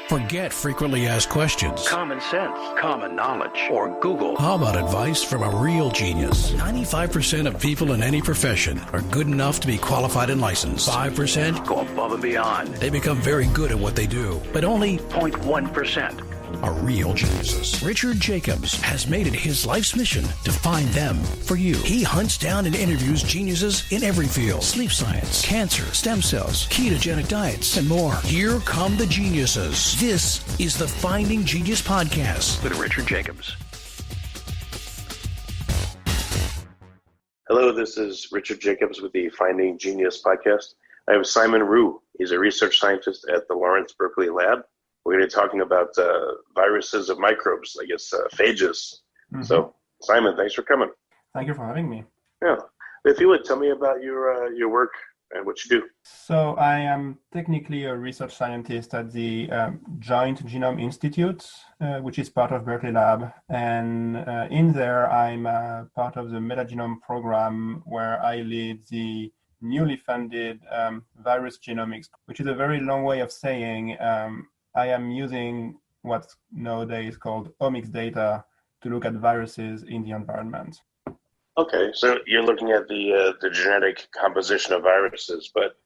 Forget frequently asked questions. Common sense, common knowledge, or Google. How about advice from a real genius? 95% of people in any profession are good enough to be qualified and licensed. 5% Go above and beyond. they become very good at what they do, but only 0.1%. are real geniuses. Richard Jacobs has made it his life's mission to find them for you. He hunts down and interviews geniuses in every field: sleep science, cancer, stem cells, ketogenic diets, and more. Here come the geniuses. This is the Finding Genius Podcast With Richard Jacobs. Hello, this is Richard Jacobs with the Finding Genius Podcast. I have Simon Roux. He's a research scientist at the Berkeley Lab. We're going to be talking about viruses of microbes, phages. Mm-hmm. So, Simon, thanks for coming. Thank you for having me. Yeah. If you would, tell me about your work and what you do. So I am technically a research scientist at the Joint Genome Institute, which is part of Berkeley Lab. And in there, I'm part of the metagenome program where I lead the newly funded virus genomics, which is a very long way of saying I am using what's nowadays called omics data to look at viruses in the environment. Okay, so you're looking at the genetic composition of viruses, but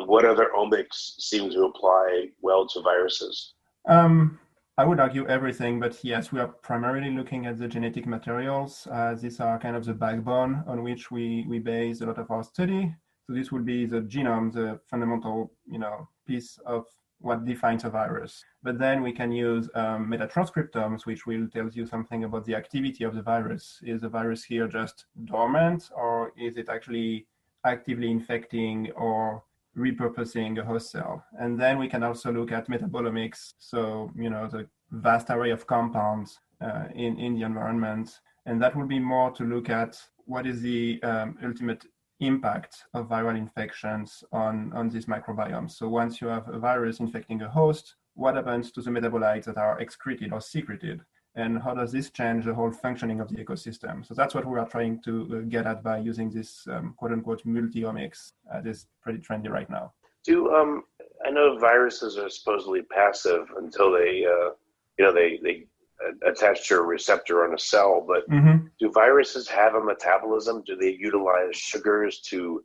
what other omics seem to apply well to viruses? I would argue everything, but yes, we are primarily looking at the genetic materials. These are kind of the backbone on which we base a lot of our study. So this would be the genome, the fundamental, piece of what defines a virus. But then we can use metatranscriptomes, which will tell you something about the activity of the virus. Is the virus here just dormant, or is it actually actively infecting or repurposing a host cell? And then we can also look at metabolomics, so the vast array of compounds in the environment. And that will be more to look at what is the ultimate impact of viral infections on these microbiomes. So once you have a virus infecting a host, what happens to the metabolites that are excreted or secreted? And how does this change the whole functioning of the ecosystem? So that's what we are trying to get at by using this quote-unquote multi-omics. This pretty trendy right now. I know viruses are supposedly passive until they attach to a receptor on a cell, but do viruses have a metabolism? Do they utilize sugars to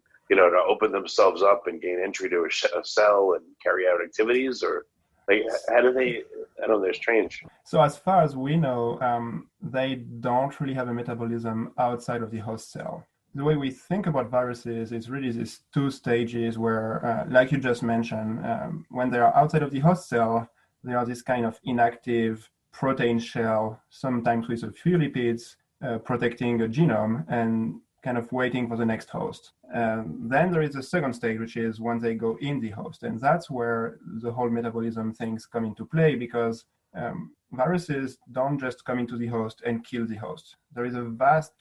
open themselves up and gain entry to a cell and carry out activities? Or how do they, I don't know, they're strange. So as far as we know, they don't really have a metabolism outside of the host cell. The way we think about viruses is really these two stages where, like you just mentioned, when they are outside of the host cell, they are this kind of inactive protein shell, sometimes with a few lipids, protecting a genome and kind of waiting for the next host. Then there is a second stage, which is when they go in the host. And that's where the whole metabolism things come into play, because viruses don't just come into the host and kill the host. There is a vast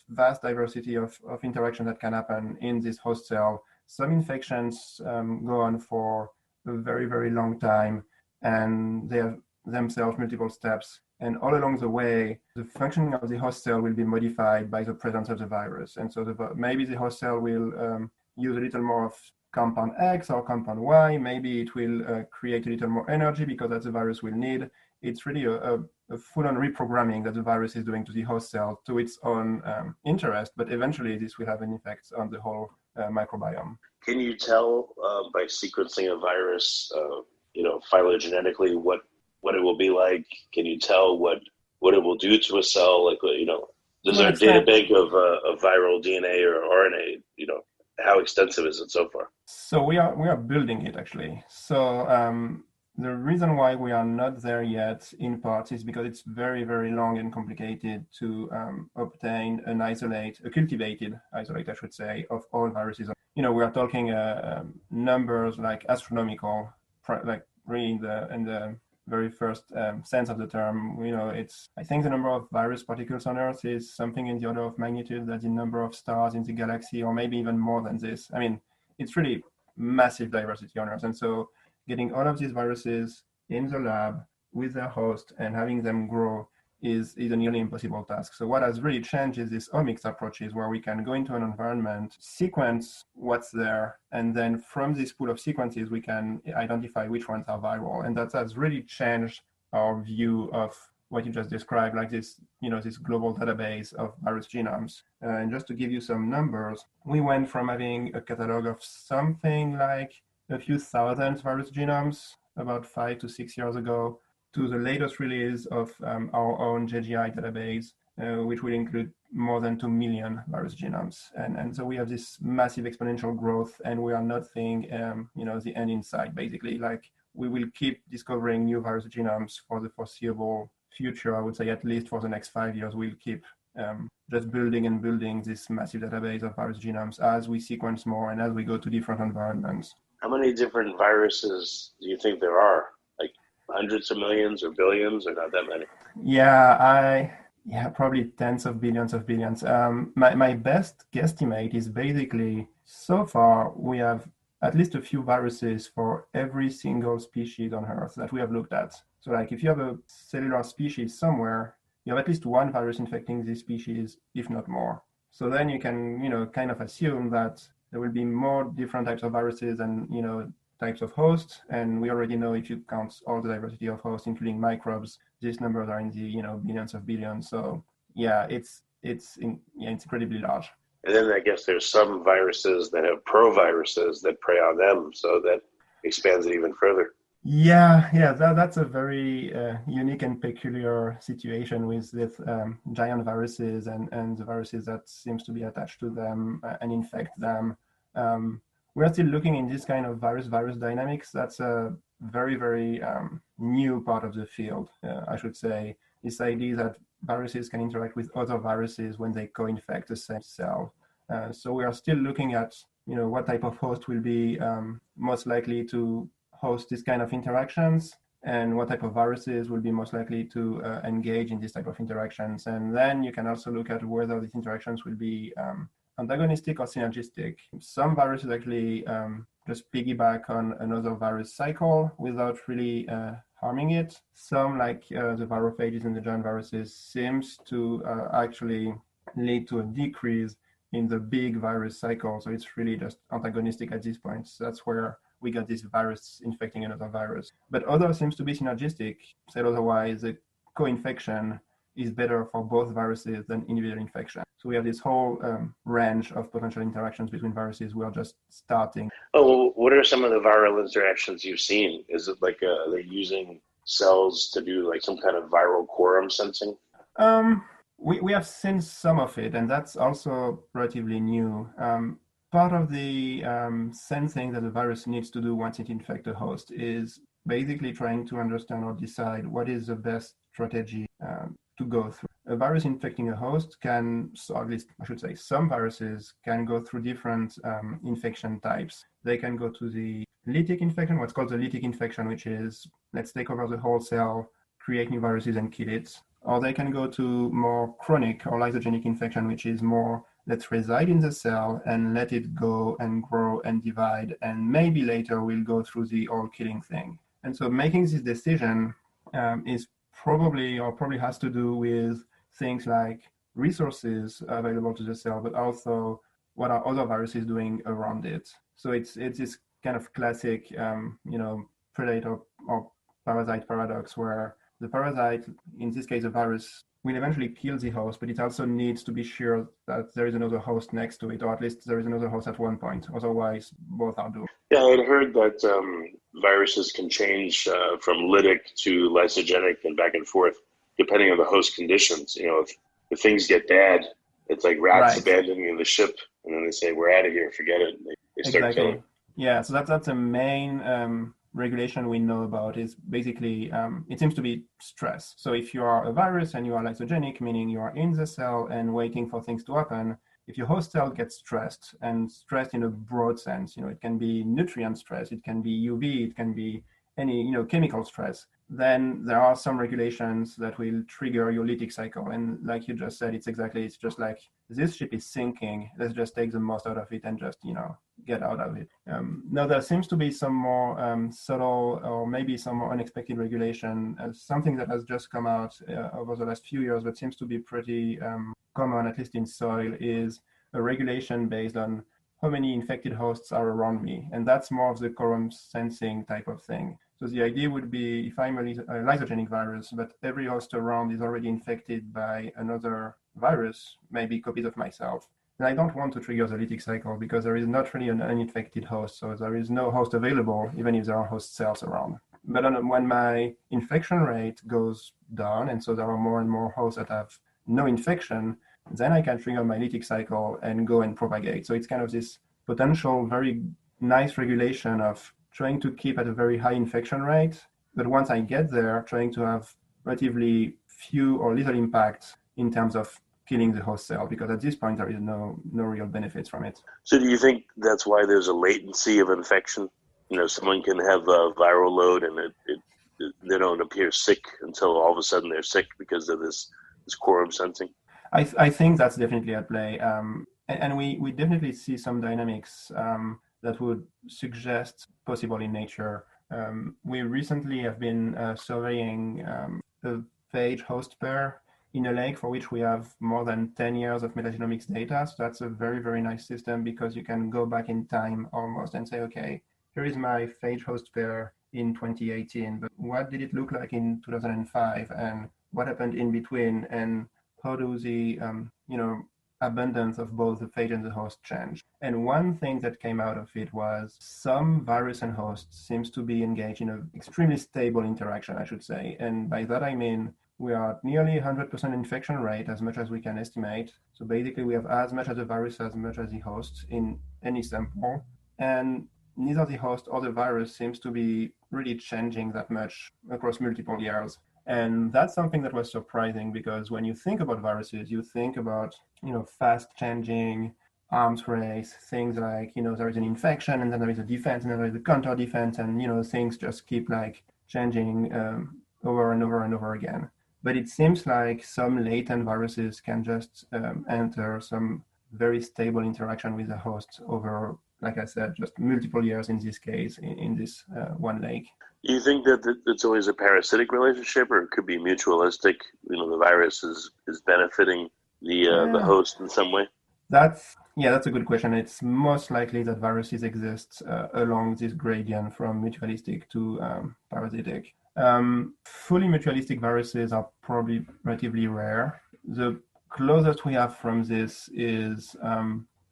diversity of interaction that can happen in this host cell. Some infections go on for a very, very long time, and they have themselves multiple steps. And all along the way, the functioning of the host cell will be modified by the presence of the virus. And so maybe the host cell will use a little more of compound X or compound Y. Maybe it will create a little more energy because that's the virus will need. It's really a full-on reprogramming that the virus is doing to the host cell to its own interest. But eventually, this will have an effect on the whole microbiome. Can you tell by sequencing a virus, phylogenetically, what it will be like? Can you tell what it will do to a cell? Is there a data bank of viral DNA or RNA? How extensive is it so far? So we are building it actually. So the reason why we are not there yet, in part, is because it's very, very long and complicated to obtain a cultivated isolate, I should say, of all viruses. We are talking numbers like astronomical, like really in the very first sense of the term. I think the number of virus particles on Earth is something in the order of magnitude that the number of stars in the galaxy, or maybe even more than this. I mean, it's really massive diversity on Earth. And so getting all of these viruses in the lab with their host and having them grow is a nearly impossible task. So what has really changed is this omics approaches where we can go into an environment, sequence what's there, and then from this pool of sequences, we can identify which ones are viral. And that has really changed our view of what you just described, like this, this global database of virus genomes. And just to give you some numbers, we went from having a catalog of something like a few thousand virus genomes about 5 to 6 years ago to the latest release of our own JGI database, which will include more than 2 million virus genomes. And so we have this massive exponential growth, and we are not seeing, the end in sight, basically. Like, we will keep discovering new virus genomes for the foreseeable future. I would say at least for the next 5 years, we'll keep just building and building this massive database of virus genomes as we sequence more and as we go to different environments. How many different viruses do you think there are? Like hundreds of millions or billions, or not that many? Yeah, probably tens of billions. My best guesstimate is basically, so far we have at least a few viruses for every single species on Earth that we have looked at. So like if you have a cellular species somewhere, you have at least one virus infecting this species, if not more. So then you can, kind of assume that there will be more different types of viruses and, types of hosts. And we already know, if you count all the diversity of hosts, including microbes, these numbers are in the, billions of billions. So yeah, it's incredibly large. And then I guess there's some viruses that have proviruses that prey on them, so that expands it even further. Yeah, that's a very unique and peculiar situation with giant viruses and the viruses that seems to be attached to them and infect them. We're still looking in this kind of virus dynamics. That's a very, very new part of the field, I should say. This idea that viruses can interact with other viruses when they co-infect the same cell. So we are still looking at, what type of host will be most likely to host this kind of interactions, and what type of viruses will be most likely to engage in this type of interactions. And then you can also look at whether these interactions will be antagonistic or synergistic. Some viruses actually just piggyback on another virus cycle without really harming it. Some, like the virophages and the giant viruses, seems to actually lead to a decrease in the big virus cycle. So it's really just antagonistic at this point. So that's where we got this virus infecting another virus. But other seems to be synergistic. Said otherwise, the co-infection is better for both viruses than individual infection. So we have this whole range of potential interactions between viruses. We are just starting. Oh, well, what are some of the viral interactions you've seen? Is it like are they using cells to do like some kind of viral quorum sensing? We have seen some of it, and that's also relatively new. Part of the sensing that the virus needs to do once it infects a host is basically trying to understand or decide what is the best strategy to go through. A virus infecting a host can, or at least I should say some viruses can go through different infection types. They can go to the lytic infection, what's called the lytic infection, which is let's take over the whole cell, create new viruses and kill it. Or they can go to more chronic or lysogenic infection, which is more let's reside in the cell and let it go and grow and divide, and maybe later we'll go through the all-killing thing. And so making this decision is probably has to do with things like resources available to the cell, but also what are other viruses doing around it. So it's this kind of classic, predator or parasite paradox, where the parasite, in this case a virus, will eventually kill the host, but it also needs to be sure that there is another host next to it, or at least there is another host at one point. Otherwise, both are doomed. Yeah, I'd heard that viruses can change from lytic to lysogenic and back and forth, depending on the host conditions. If things get bad, it's like rats abandoning the ship, and then they say, we're out of here, forget it. And they start killing. Yeah, so that's the main regulation we know about, is basically it seems to be stress. So if you are a virus and you are lysogenic, meaning you are in the cell and waiting for things to happen, if your host cell gets stressed, and stressed in a broad sense, it can be nutrient stress, it can be UV, it can be any chemical stress, then there are some regulations that will trigger your lytic cycle. And like you just said, it's just like, this ship is sinking, let's just take the most out of it and just get out of it. Now, there seems to be some more subtle or maybe some more unexpected regulation. Something that has just come out over the last few years, but seems to be pretty common, at least in soil, is a regulation based on how many infected hosts are around me. And that's more of the quorum sensing type of thing. So the idea would be, if I'm a lysogenic virus, but every host around is already infected by another virus, maybe copies of myself, and I don't want to trigger the lytic cycle because there is not really an uninfected host. So there is no host available, even if there are host cells around. But when my infection rate goes down, and so there are more and more hosts that have no infection, then I can trigger my lytic cycle and go and propagate. So it's kind of this potential very nice regulation of trying to keep at a very high infection rate, but once I get there, trying to have relatively few or little impact in terms of killing the host cell, because at this point there is no real benefits from it. So do you think that's why there's a latency of infection? Someone can have a viral load and they don't appear sick until all of a sudden they're sick because of this quorum sensing? I think that's definitely at play. And we definitely see some dynamics that would suggest possible in nature. We recently have been surveying the phage host pair in a lake for which we have more than 10 years of metagenomics data. So that's a very, very nice system because you can go back in time almost and say, okay, here is my phage host pair in 2018, but what did it look like in 2005? And what happened in between? And how do the abundance of both the phage and the host change? And one thing that came out of it was some virus and host seems to be engaged in an extremely stable interaction, I should say. And by that I mean we are at nearly 100% infection rate, as much as we can estimate. So basically we have as much as the virus, as much as the host in any sample. And neither the host or the virus seems to be really changing that much across multiple years. And that's something that was surprising, because when you think about viruses, you think about, fast changing arms race, things like, there is an infection and then there is a defense and then there is a counter defense, and, things just keep like changing over and over and over again. But it seems like some latent viruses can just enter some very stable interaction with the host over, like I said, just multiple years in this case, in this one lake. Do you think that it's always a parasitic relationship, or it could be mutualistic? The virus is benefiting the host in some way? That's a good question. It's most likely that viruses exist along this gradient from mutualistic to parasitic. Fully mutualistic viruses are probably relatively rare. The closest we have from this is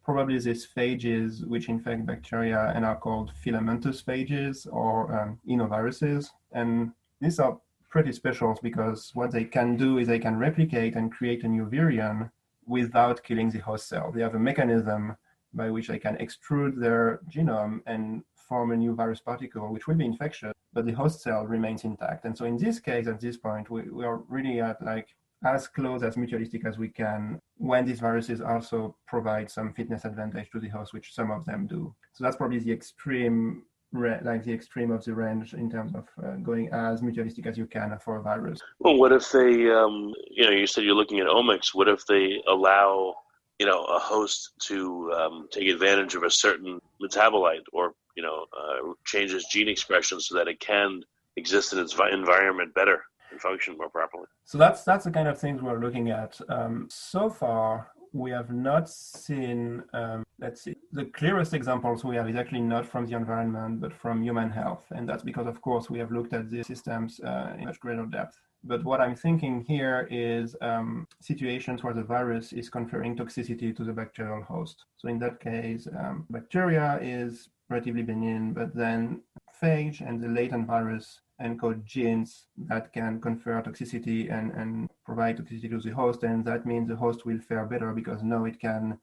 probably these phages which infect bacteria and are called filamentous phages or inoviruses. And these are pretty special because what they can do is they can replicate and create a new virion without killing the host cell. They have a mechanism by which they can extrude their genome and form a new virus particle, which will be infectious, but the host cell remains intact. And so in this case, at this point, we are really at like as close as mutualistic as we can when these viruses also provide some fitness advantage to the host, which some of them do. So that's probably the extreme of the range in terms of going as mutualistic as you can for a virus. Well, what if they, you said you're looking at omics. What if they allow, a host to take advantage of a certain metabolite or, change its gene expression so that it can exist in its environment better and function more properly? So that's the kind of things we're looking at. So far, we have not seen, the clearest examples we have is actually not from the environment, but from human health. And that's because, of course, we have looked at these systems in much greater depth. But what I'm thinking here is situations where the virus is conferring toxicity to the bacterial host. So in that case, bacteria is relatively benign, but then phage and the latent virus encode genes that can confer toxicity and provide toxicity to the host. And that means the host will fare better because now it can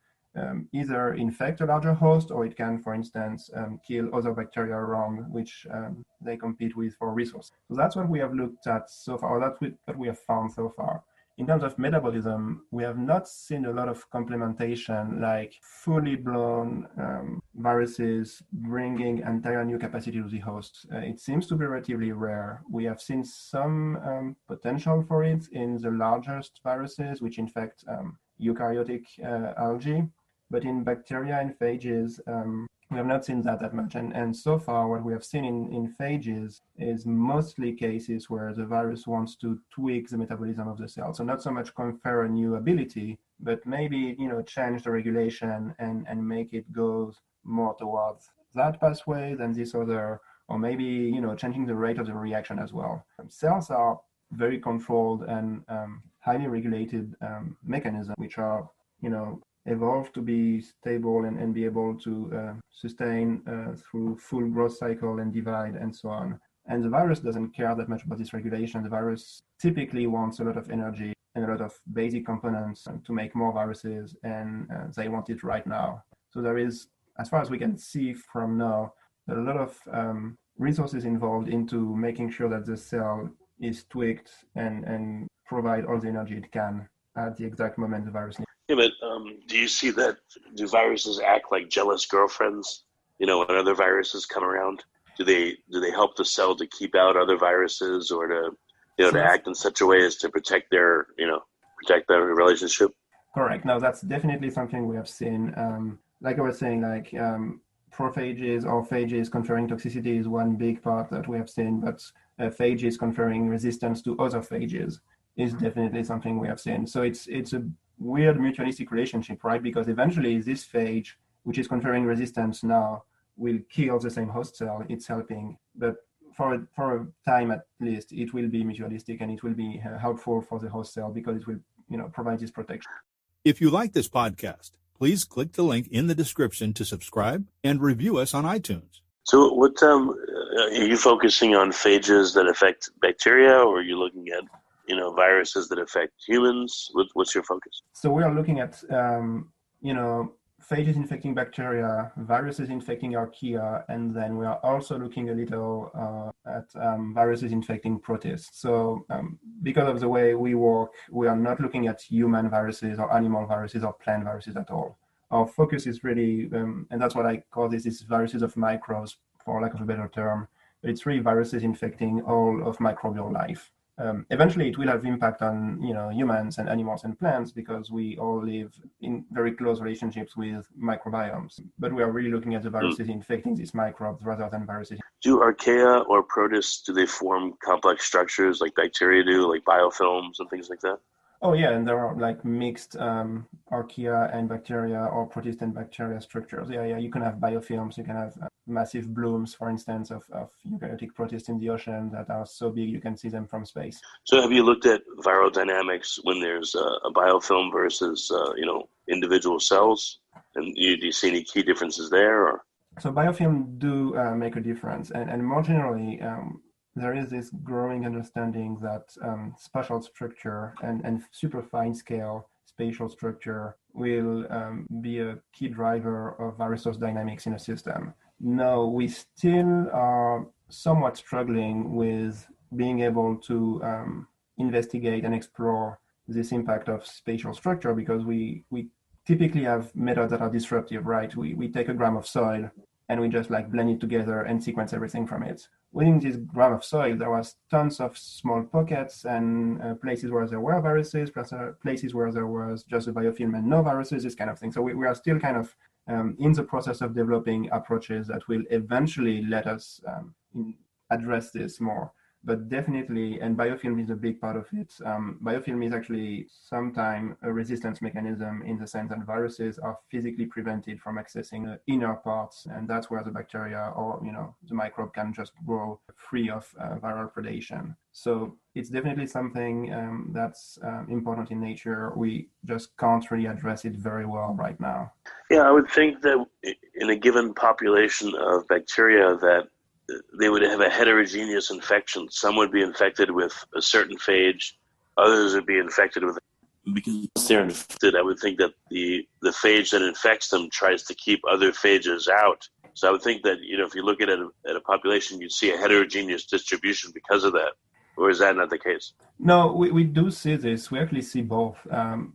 either infect a larger host, or it can, for instance, kill other bacteria around which they compete with for resources. So that's what we have looked at so far, or that's what we have found so far. In terms of metabolism, we have not seen a lot of complementation, like fully blown viruses bringing entire new capacity to the host. It seems to be relatively rare. We have seen some potential for it in the largest viruses, which infect eukaryotic algae. But in bacteria and phages, We have not seen that much. And so far, what we have seen in phages is mostly cases where the virus wants to tweak the metabolism of the cell. So not so much confer a new ability, but maybe, change the regulation and make it go more towards that pathway than this other, or maybe, changing the rate of the reaction as well. Cells are very controlled and highly regulated mechanisms, which are, evolved to be stable and be able to sustain through full growth cycle and divide and so on. And the virus doesn't care that much about this regulation. The virus typically wants a lot of energy and a lot of basic components to make more viruses, and they want it right now. So there is, as far as we can see from now, a lot of resources involved into making sure that the cell is tweaked and provide all the energy it can at the exact moment the virus needs. Yeah, but do you see that? Do viruses act like jealous girlfriends? When other viruses come around, do they help the cell to keep out other viruses, or to to act in such a way as to protect their relationship? Correct. No, that's definitely something we have seen. Like I was saying, prophages or phages conferring toxicity is one big part that we have seen, but phages conferring resistance to other phages is definitely something we have seen. So it's a weird mutualistic relationship, right? Because eventually this phage, which is conferring resistance now, will kill the same host cell it's helping. But for a time at least, it will be mutualistic and it will be helpful for the host cell because it will, provide this protection. If you like this podcast, please click the link in the description to subscribe and review us on iTunes. So what are you focusing on phages that affect bacteria, or are you looking at viruses that affect humans? What's your focus? So we are looking at, phages infecting bacteria, viruses infecting archaea, and then we are also looking a little at viruses infecting protists. So because of the way we work, we are not looking at human viruses or animal viruses or plant viruses at all. Our focus is really, and that's what I call this, is viruses of microbes, for lack of a better term. But it's really viruses infecting all of microbial life. Eventually, it will have impact on humans and animals and plants because we all live in very close relationships with microbiomes. But we are really looking at the viruses infecting these microbes rather than viruses. Do Archaea or Protists, do they form complex structures like bacteria do, like biofilms and things like that? Oh yeah, and there are mixed archaea and bacteria or protist and bacteria structures. Yeah, you can have biofilms, you can have massive blooms, for instance, of eukaryotic protists in the ocean that are so big you can see them from space. So have you looked at viral dynamics when there's a biofilm versus individual cells? And do you see any key differences there? Or? So biofilm do make a difference, and more generally, there is this growing understanding that spatial structure and super fine scale spatial structure will be a key driver of virus dynamics in a system. No, we still are somewhat struggling with being able to investigate and explore this impact of spatial structure because we typically have methods that are disruptive, right? We take a gram of soil and we just blend it together and sequence everything from it. Within this gram of soil, there was tons of small pockets and places where there were viruses, plus places where there was just a biofilm and no viruses, this kind of thing. So we are still kind of in the process of developing approaches that will eventually let us address this more. But definitely, and biofilm is a big part of it. Biofilm is actually sometimes a resistance mechanism in the sense that viruses are physically prevented from accessing the inner parts, and that's where the bacteria or the microbe can just grow free of viral predation. So it's definitely something that's important in nature. We just can't really address it very well right now. Yeah, I would think that in a given population of bacteria that they would have a heterogeneous infection. Some would be infected with a certain phage, others would be infected with. Because they're infected, I would think that the phage that infects them tries to keep other phages out. So I would think that if you look at a population, you'd see a heterogeneous distribution because of that. Or is that not the case? No, we do see this. We actually see both.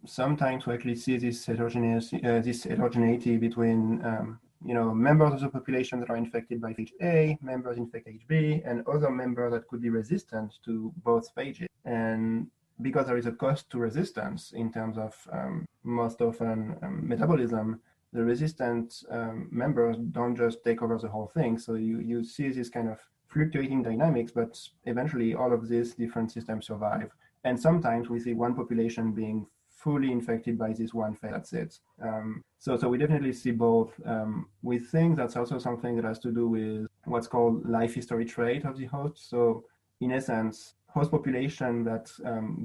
Sometimes we actually see this heterogeneity between members of the population that are infected by phage A, members infect phage B, and other members that could be resistant to both phages. And because there is a cost to resistance in terms of most often metabolism, the resistant members don't just take over the whole thing. So you see this kind of fluctuating dynamics, but eventually all of these different systems survive. And sometimes we see one population being fully infected by this one phage. That's it. So we definitely see both. We think that's also something that has to do with what's called life history trait of the host. So in essence, host population that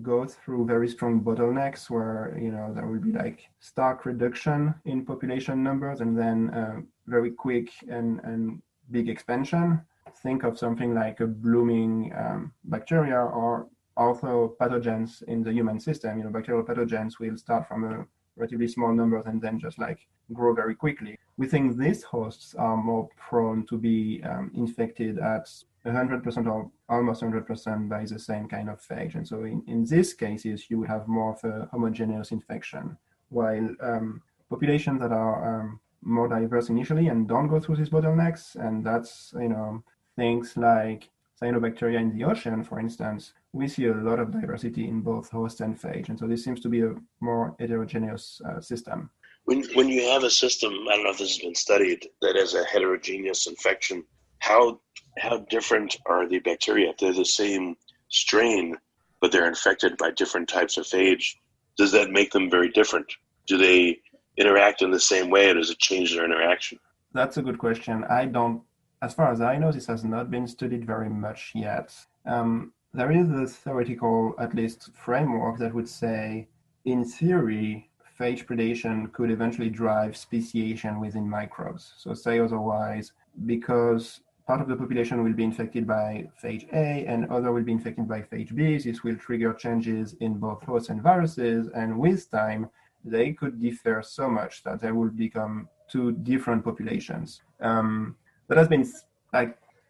go through very strong bottlenecks where, there will be like stark reduction in population numbers and then very quick and big expansion. Think of something like a blooming bacteria or also pathogens in the human system. Bacterial pathogens will start from a relatively small numbers and then just like grow very quickly. We think these hosts are more prone to be infected at 100% or almost 100% by the same kind of phage. And so in these cases, you would have more of a homogeneous infection, while populations that are more diverse initially and don't go through these bottlenecks, and that's, things like cyanobacteria in the ocean, for instance, we see a lot of diversity in both host and phage. And so this seems to be a more heterogeneous system. When you have a system, I don't know if this has been studied, that has a heterogeneous infection, how different are the bacteria? If they're the same strain, but they're infected by different types of phage, does that make them very different? Do they interact in the same way, or does it change their interaction? That's a good question. As far as I know, this has not been studied very much yet. There is a theoretical, at least, framework that would say, in theory, phage predation could eventually drive speciation within microbes. So say otherwise, because part of the population will be infected by phage A and other will be infected by phage B, this will trigger changes in both hosts and viruses, and with time, they could differ so much that they will become two different populations. That has been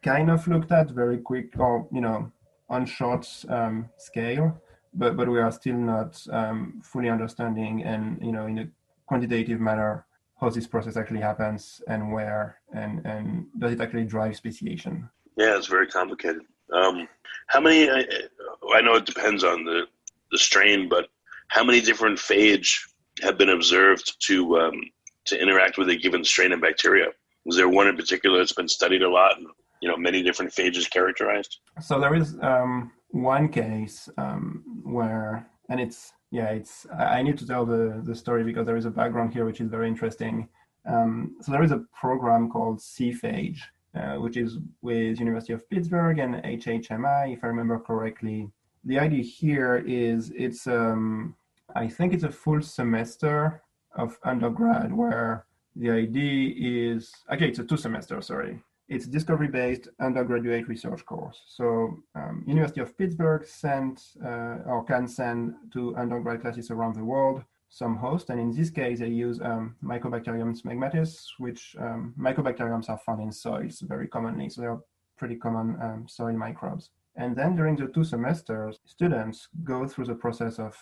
kind of looked at very quick or, on short scale, but we are still not fully understanding and, in a quantitative manner, how this process actually happens and where and does it actually drive speciation. Yeah, it's very complicated. How many, I know it depends on the strain, but how many different phage have been observed to interact with a given strain of bacteria? Was there one in particular that's been studied a lot and, many different phages characterized? So there is one case where, and I need to tell the story because there is a background here which is very interesting. So there is a program called phage, which is with University of Pittsburgh and HHMI, if I remember correctly. The idea here is I think it's a full semester of undergrad where the idea is, okay, it's a 2 semester, sorry. It's a discovery-based undergraduate research course. So University of Pittsburgh sent or can send to undergrad classes around the world some hosts, and in this case, they use Mycobacterium smegmatis, which mycobacteriums are found in soils very commonly, so they're pretty common soil microbes. And then during the 2 semesters, students go through the process of,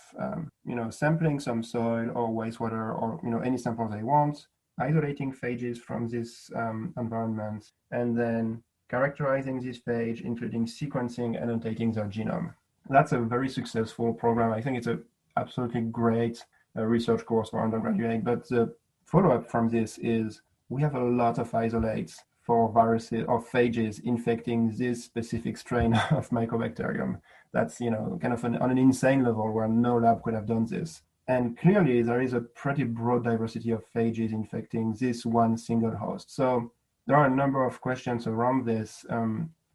sampling some soil or wastewater or, any sample they want, isolating phages from this environment, and then characterizing this phage, including sequencing and annotating their genome. That's a very successful program. I think it's an absolutely great research course for undergraduate, but the follow-up from this is we have a lot of isolates for viruses or phages infecting this specific strain of Mycobacterium. That's, kind of on an insane level where no lab could have done this. And clearly there is a pretty broad diversity of phages infecting this one single host. So there are a number of questions around this.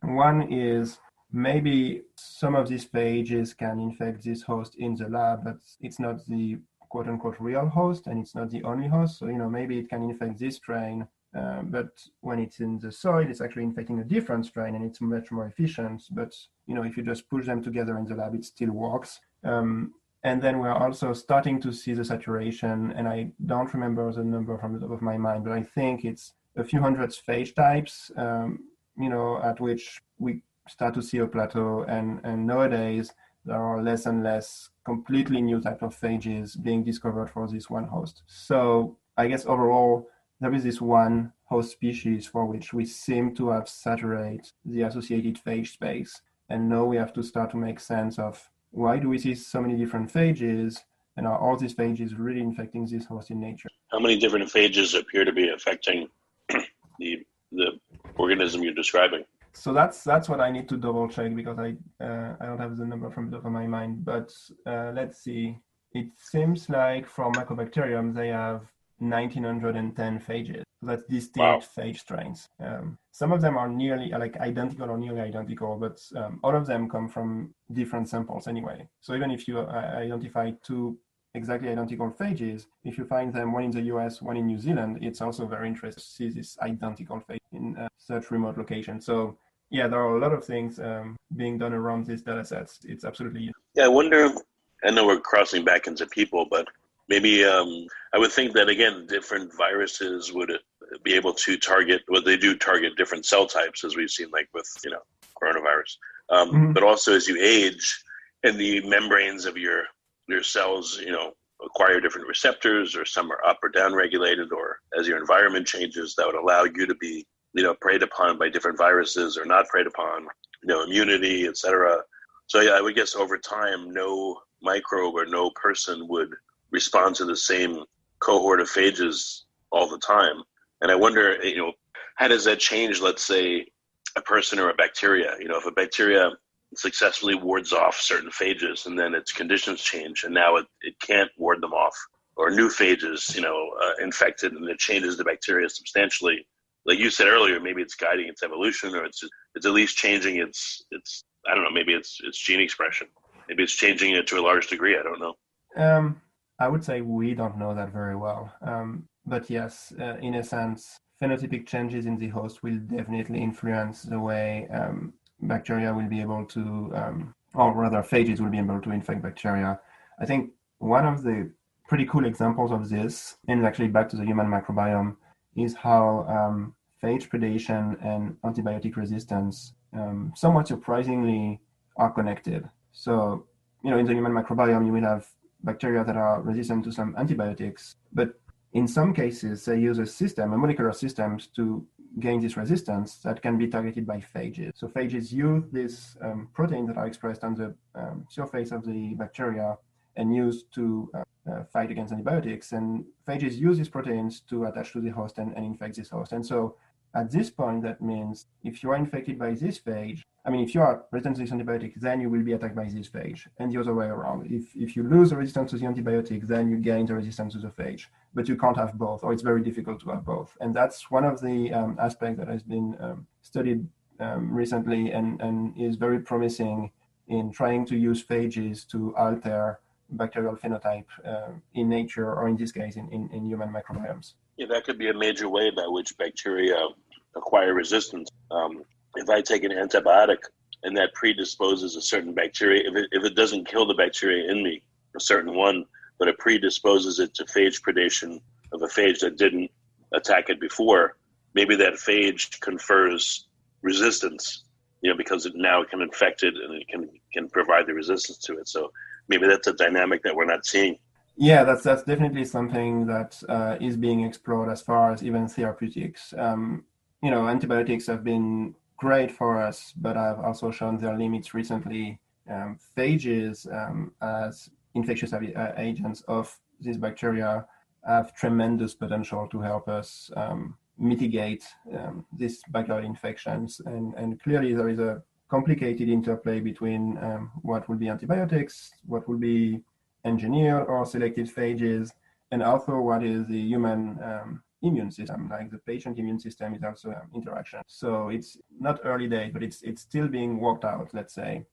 One is maybe some of these phages can infect this host in the lab, but it's not the quote unquote real host and it's not the only host. So, maybe it can infect this strain, but when it's in the soil, it's actually infecting a different strain and it's much more efficient. But, if you just push them together in the lab, it still works. And then we're also starting to see the saturation, and I don't remember the number from the top of my mind, but I think it's a few hundred phage types, at which we start to see a plateau. And nowadays, there are less and less completely new type of phages being discovered for this one host. So I guess overall, there is this one host species for which we seem to have saturated the associated phage space. And now we have to start to make sense of why do we see so many different phages? And are all these phages really infecting this host in nature? How many different phages appear to be affecting the organism you're describing? So that's what I need to double check, because I don't have the number from the top of my mind. But let's see. It seems like for Mycobacterium they have 1910 phages. So that's distinct phage strains. Some of them are nearly identical or nearly identical, but all of them come from different samples anyway. So even if you identify two exactly identical phages, if you find them one in the US, one in New Zealand, it's also very interesting to see this identical phage in such remote locations. So yeah, there are a lot of things being done around these data sets. It's absolutely... Yeah, I know we're crossing back into people, but maybe I would think that, again, different viruses would be able to target, they do target different cell types, as we've seen, like with, coronavirus. But also as you age and the membranes of your cells, acquire different receptors, or some are up or down regulated, or as your environment changes, that would allow you to be, preyed upon by different viruses or not preyed upon, immunity, et cetera. So yeah, I would guess over time, no microbe or no person would respond to the same cohort of phages all the time. And I wonder, how does that change, let's say, a person or a bacteria? If a bacteria successfully wards off certain phages and then its conditions change and now it can't ward them off, or new phages, infected, and it changes the bacteria substantially. Like you said earlier, maybe it's guiding its evolution, or it's at least changing its I don't know, maybe it's gene expression. Maybe it's changing it to a large degree. I don't know. I would say we don't know that very well. But yes, in a sense, phenotypic changes in the host will definitely influence the way bacteria will be able to, or rather phages will be able to infect bacteria. I think one of the pretty cool examples of this, and actually back to the human microbiome, is how phage predation and antibiotic resistance somewhat surprisingly are connected. So, in the human microbiome, you will have bacteria that are resistant to some antibiotics, but in some cases, they use a molecular system to gain this resistance that can be targeted by phages. So phages use these proteins that are expressed on the surface of the bacteria and used to fight against antibiotics. And phages use these proteins to attach to the host and infect this host. And so at this point, that means if you are infected by this phage, if you are resistant to this antibiotic, then you will be attacked by this phage, and the other way around. If you lose the resistance to the antibiotic, then you gain the resistance to the phage, but you can't have both, or it's very difficult to have both. And that's one of the aspects that has been studied recently and is very promising in trying to use phages to alter bacterial phenotype in nature, or in this case, in human microbiomes. Yeah, that could be a major way by which bacteria acquire resistance. If I take an antibiotic and that predisposes a certain bacteria, if it doesn't kill the bacteria in me, a certain one, but it predisposes it to phage predation of a phage that didn't attack it before, maybe that phage confers resistance, because now it can infect it and it can provide the resistance to it. So maybe that's a dynamic that we're not seeing. Yeah, that's definitely something that is being explored as far as even therapeutics. Antibiotics have been great for us, but have also shown their limits recently. Phages, as infectious agents of these bacteria, have tremendous potential to help us mitigate these bacterial infections. And clearly there is a complicated interplay between what will be antibiotics, what will be engineered or selected phages, and also what is the human immune system, like the patient immune system is also interaction. So it's not early days, but it's still being worked out, let's say.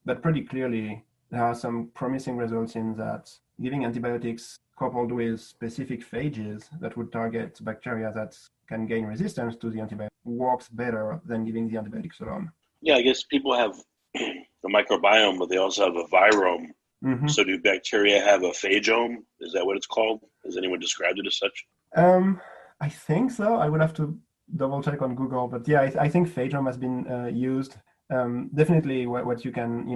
But pretty clearly, there are some promising results in that giving antibiotics coupled with specific phages that would target bacteria that can gain resistance to the antibiotic works better than giving the antibiotics alone. Yeah, I guess people have the microbiome, but they also have a virome. Mm-hmm. So do bacteria have a phagome? Is that what it's called? Has anyone described it as such? I think so. I would have to double check on Google, but yeah, I think phagome has been used. Definitely what you can,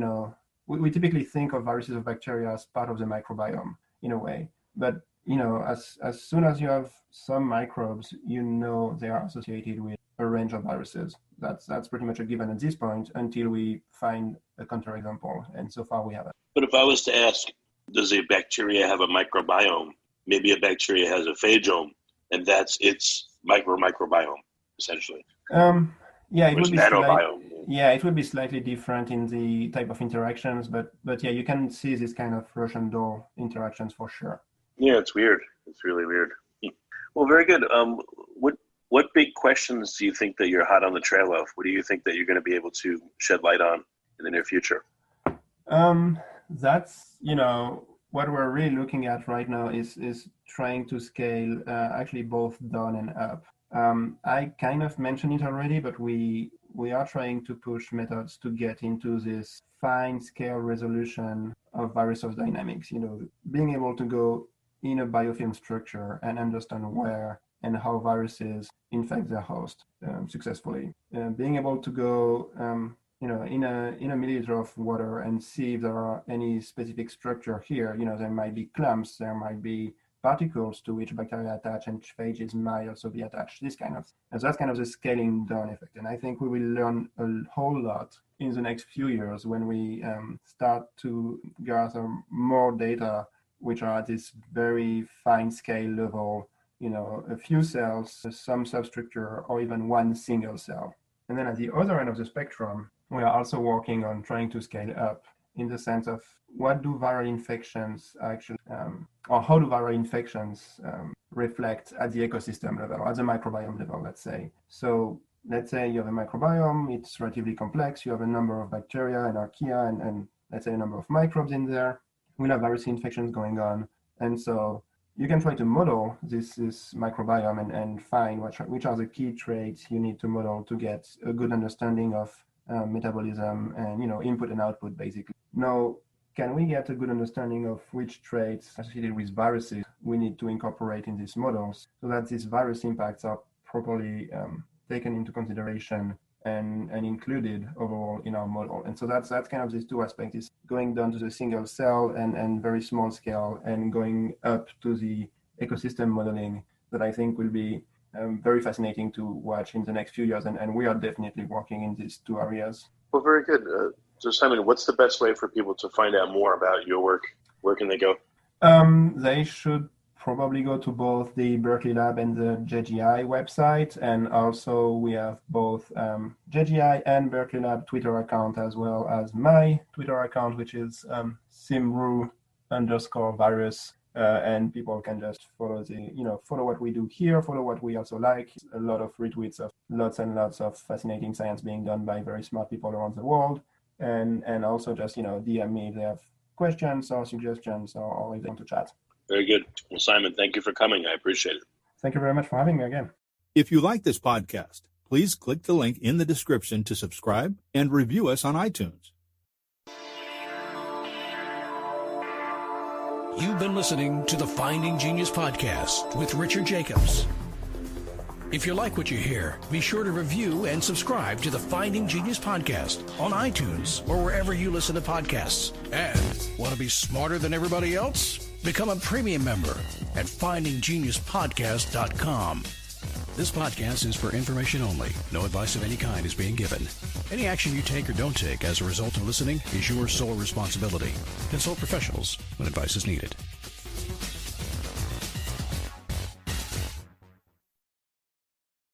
we typically think of viruses of bacteria as part of the microbiome in a way, but as soon as you have some microbes, they are associated with a range of viruses. That's pretty much a given at this point until we find a counterexample, and so far we haven't. But if I was to ask, does a bacteria have a microbiome? Maybe a bacteria has a phagome, and that's its microbiome, essentially. Yeah, it would be nanobiome. it would be slightly different in the type of interactions, but yeah, you can see this kind of Russian doll interactions for sure. Yeah, it's weird. It's really weird. Well, very good. What big questions do you think that you're hot on the trail of? What do you think that you're going to be able to shed light on in the near future? That's, what we're really looking at right now is trying to scale actually both down and up. I kind of mentioned it already, but we are trying to push methods to get into this fine scale resolution of virus dynamics, being able to go in a biofilm structure and understand where and how viruses infect their host successfully. Being able to go in a milliliter of water and see if there are any specific structure here. There might be clumps, there might be particles to which bacteria attach, and phages might also be attached. And that's kind of the scaling down effect. And I think we will learn a whole lot in the next few years when we start to gather more data, which are at this very fine scale level, a few cells, some substructure, or even one single cell. And then at the other end of the spectrum, we are also working on trying to scale up in the sense of what do viral infections actually, or how do viral infections reflect at the ecosystem level, or at the microbiome level, let's say. So let's say you have a microbiome, it's relatively complex, you have a number of bacteria and archaea and let's say a number of microbes in there. We'll have virus infections going on. And so you can try to model this microbiome and find which are the key traits you need to model to get a good understanding of metabolism and input and output basically. Now, can we get a good understanding of which traits associated with viruses we need to incorporate in these models so that these virus impacts are properly taken into consideration and included overall in our model? And so that's kind of these two aspects, is going down to the single cell and very small scale, and going up to the ecosystem modeling that I think will be very fascinating to watch in the next few years. And we are definitely working in these two areas. Well, very good. So Simon, what's the best way for people to find out more about your work? Where can they go? They should probably go to both the Berkeley Lab and the JGI website. And also we have both JGI and Berkeley Lab Twitter account, as well as my Twitter account, which is simru_virus. And people can just follow follow what we do here, follow what we also like. A lot of retweets of lots and lots of fascinating science being done by very smart people around the world. And also just, DM me if they have questions or suggestions or if they want to chat. Very good. Well, Simon, thank you for coming. I appreciate it. Thank you very much for having me again. If you like this podcast, please click the link in the description to subscribe and review us on iTunes. You've been listening to the Finding Genius podcast with Richard Jacobs. If you like what you hear, be sure to review and subscribe to the Finding Genius podcast on iTunes or wherever you listen to podcasts. And want to be smarter than everybody else? Become a premium member at findinggeniuspodcast.com. This podcast is for information only. No advice of any kind is being given. Any action you take or don't take as a result of listening is your sole responsibility. Consult professionals when advice is needed.